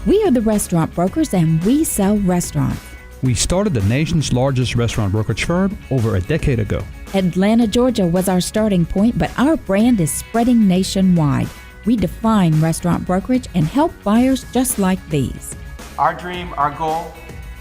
We are the restaurant brokers, and we sell restaurants. We started the nation's largest restaurant brokerage firm over a decade ago. Atlanta, Georgia was our starting point, but our brand is spreading nationwide. We define restaurant brokerage and help buyers just like these. Our dream, our goal,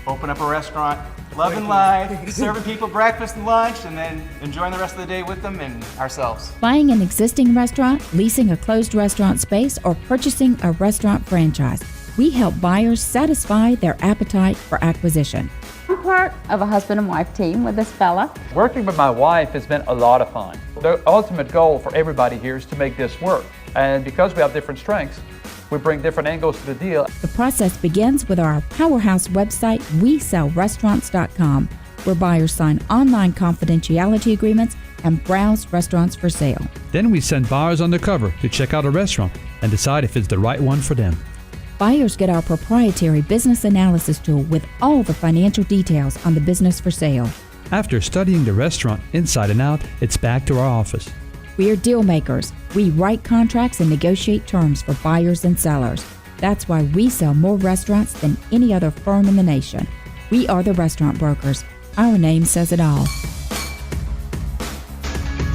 open up a restaurant, loving life, serving people breakfast and lunch, and then enjoying the rest of the day with them and ourselves. Buying an existing restaurant, leasing a closed restaurant space, or purchasing a restaurant franchise. We help buyers satisfy their appetite for acquisition. I'm part of a husband and wife team with this fella. Working with my wife has been a lot of fun. The ultimate goal for everybody here is to make this work. And because we have different strengths, we bring different angles to the deal. The process begins with our powerhouse website, WeSellRestaurants.com, where buyers sign online confidentiality agreements and browse restaurants for sale. Then we send buyers undercover to check out a restaurant and decide if it's the right one for them. Buyers get our proprietary business analysis tool with all the financial details on the business for sale. After studying the restaurant inside and out, it's back to our office. We're deal makers. We write contracts and negotiate terms for buyers and sellers. That's why we sell more restaurants than any other firm in the nation. We are the restaurant brokers. Our name says it all.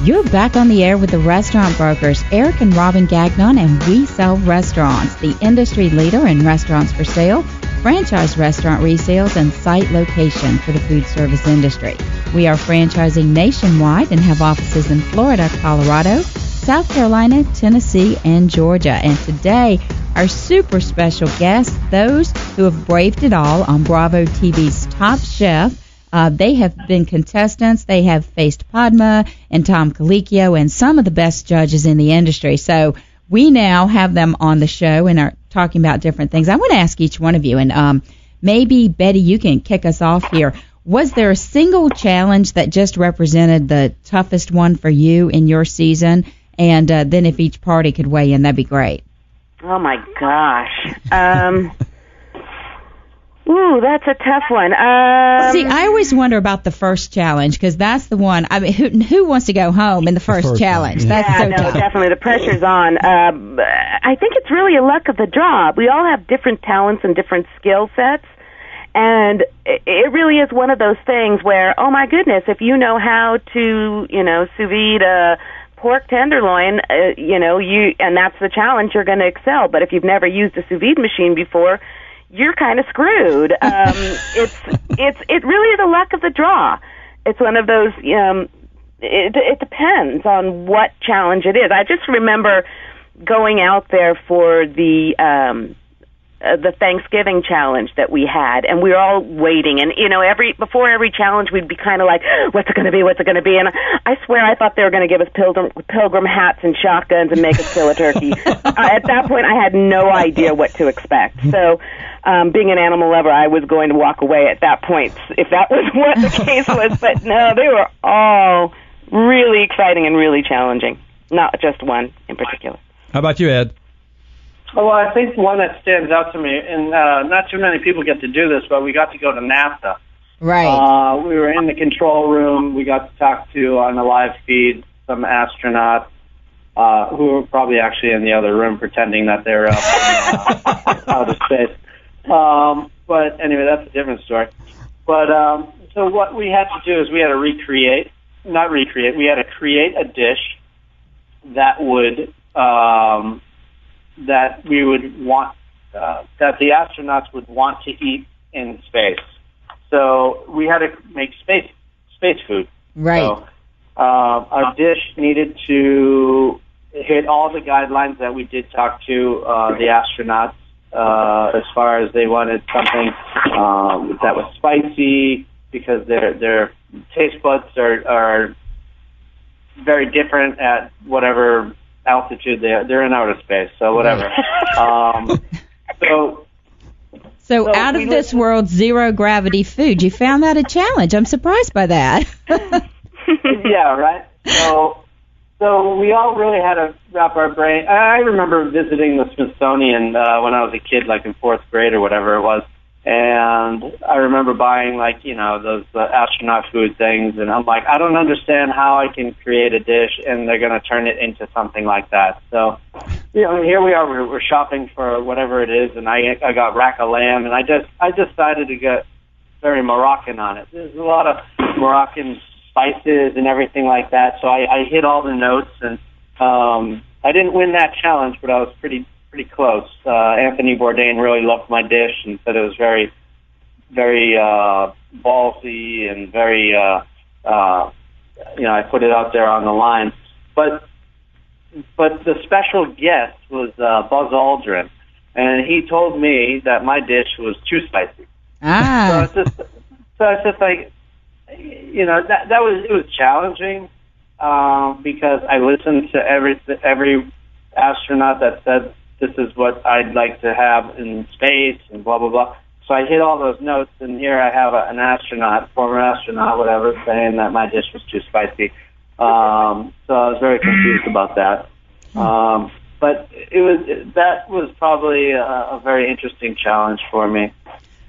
You're back on the air with the Restaurant Brokers, Eric and Robin Gagnon, and We Sell Restaurants, the industry leader in restaurants for sale, franchise restaurant resales, and site location for the food service industry. We are franchising nationwide and have offices in Florida, Colorado, South Carolina, Tennessee, and Georgia. And today, our super special guests, those who have braved it all on Bravo TV's Top Chef. They have been contestants. They have faced Padma and Tom Colicchio and some of the best judges in the industry. So we now have them on the show and are talking about different things. I want to ask each one of you, and maybe, Betty, you can kick us off here. Was there a single challenge that just represented the toughest one for you in your season? And then if each party could weigh in, that'd be great. Oh, my gosh. Ooh, that's a tough one. See, I always wonder about the first challenge because that's the one. I mean, who wants to go home in the first challenge? Yeah. That's so tough. Definitely. The pressure's on. I think it's really a luck of the draw. We all have different talents and different skill sets, and it really is one of those things where, oh my goodness, if you know how to, sous vide a pork tenderloin, and that's the challenge, you're going to excel. But if you've never used a sous vide machine before, you're kind of screwed. It really is a luck of the draw. It's one of those. It depends on what challenge it is. I just remember going out there for the Thanksgiving challenge that we had, and we were all waiting. And before every challenge, we'd be kind of like, "What's it going to be? What's it going to be?" And I swear, I thought they were going to give us pilgrim hats and shotguns and make us kill a turkey. At that point, I had no idea what to expect. So, being an animal lover, I was going to walk away at that point if that was what the case was. But no, they were all really exciting and really challenging. Not just one in particular. How about you, Ed? Well, I think one that stands out to me, and not too many people get to do this, but we got to go to NASA. Right. We were in the control room. We got to talk to, on the live feed, some astronauts who were probably actually in the other room pretending that they were up in outer space. But anyway, that's a different story. But so what we had to do is we had to we had to create a dish that would that we would want that the astronauts would want to eat in space. So we had to make space food. Right. So our dish needed to hit all the guidelines that we did talk to the astronauts as far as they wanted something that was spicy because their taste buds are very different at whatever altitude they're in outer space, so whatever. So out of this world, zero gravity food. You found that a challenge. I'm surprised by that. Yeah, right. So we all really had to wrap our brain. I remember visiting the Smithsonian when I was a kid, like in fourth grade or whatever it was. And I remember buying, those astronaut food things. And I'm like, I don't understand how I can create a dish and they're going to turn it into something like that. So here we are. We're shopping for whatever it is, and I got rack of lamb, and I decided to get very Moroccan on it. There's a lot of Moroccan spices and everything like that. So I hit all the notes, and I didn't win that challenge, but I was pretty close. Anthony Bourdain really loved my dish and said it was very, very ballsy and very, I put it out there on the line. But the special guest was Buzz Aldrin, and he told me that my dish was too spicy. Ah. So it's just like, it was challenging because I listened to every astronaut that said this is what I'd like to have in space and blah blah blah. So I hit all those notes, and here I have an astronaut, former astronaut, whatever, saying that my dish was too spicy. So I was very confused about that. But that was probably a very interesting challenge for me.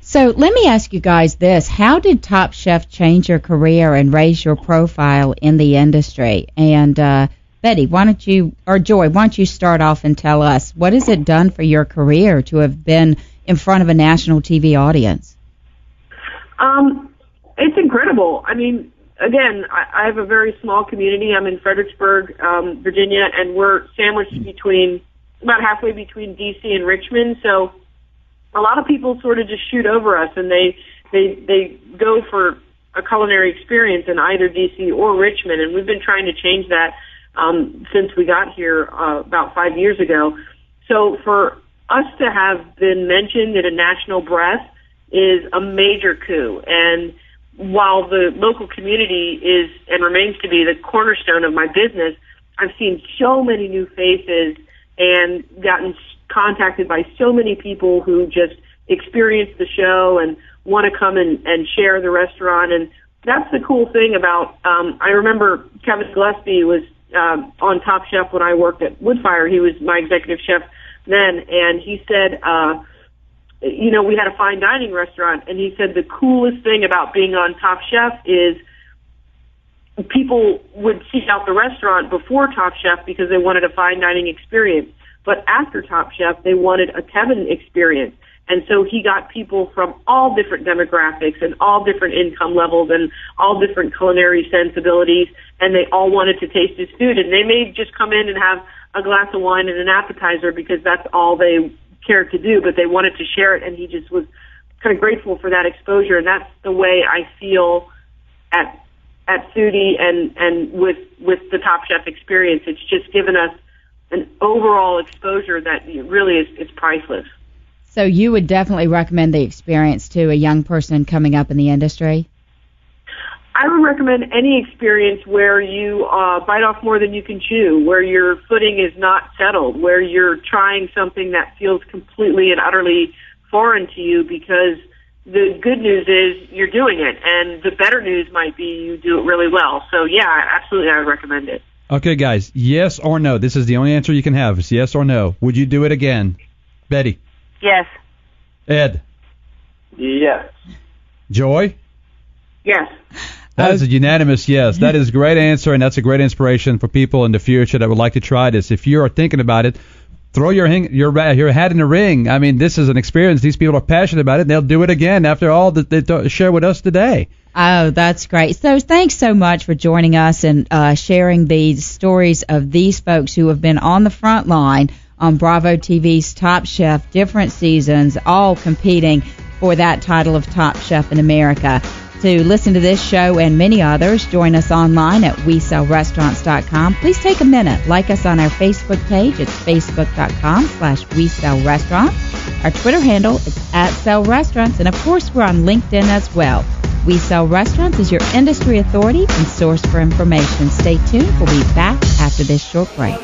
So let me ask you guys this. How did Top Chef change your career and raise your profile in the industry? And Betty, Joy, why don't you start off and tell us, what has it done for your career to have been in front of a national TV audience? It's incredible. I mean, again, I have a very small community. I'm in Fredericksburg, Virginia, and we're sandwiched about halfway between D.C. and Richmond. So a lot of people sort of just shoot over us, and they go for a culinary experience in either D.C. or Richmond, and we've been trying to change that since we got here about 5 years ago. So for us to have been mentioned in a national breath is a major coup, and while the local community is and remains to be the cornerstone of my business, I've seen so many new faces and gotten contacted by so many people who just experience the show and want to come and share the restaurant. And that's the cool thing about, I remember Kevin Gillespie was on Top Chef when I worked at Woodfire. He was my executive chef then, and he said, we had a fine dining restaurant, and he said the coolest thing about being on Top Chef is people would seek out the restaurant before Top Chef because they wanted a fine dining experience. But after Top Chef, they wanted a Kevin experience. And so he got people from all different demographics and all different income levels and all different culinary sensibilities, and they all wanted to taste his food. And they may just come in and have a glass of wine and an appetizer because that's all they cared to do, but they wanted to share it, and he just was kind of grateful for that exposure. And that's the way I feel at Foodie and with the Top Chef experience. It's just given us an overall exposure that really is priceless. So you would definitely recommend the experience to a young person coming up in the industry? I would recommend any experience where you bite off more than you can chew, where your footing is not settled, where you're trying something that feels completely and utterly foreign to you, because the good news is you're doing it, and the better news might be you do it really well. So, yeah, absolutely, I would recommend it. Okay, guys, yes or no? This is the only answer you can have. It's yes or no. Would you do it again? Betty? Yes. Ed? Yes. Joy? Yes. That is a unanimous yes. That is a great answer, and that's a great inspiration for people in the future that would like to try this. If you are thinking about it, throw your hat in the ring. I mean, this is an experience. These people are passionate about it, and they'll do it again after all that they share with us today. Oh, that's great. So thanks so much for joining us and sharing these stories of these folks who have been on the front line on Bravo TV's Top Chef, different seasons, all competing for that title of Top Chef in America. To listen to this show and many others, join us online at WeSellRestaurants.com. Please take a minute. Like us on our Facebook page. It's Facebook.com/WeSellRestaurants. Our Twitter handle is @SellRestaurants. And, of course, we're on LinkedIn as well. We Sell Restaurants is your industry authority and source for information. Stay tuned. We'll be back after this short break.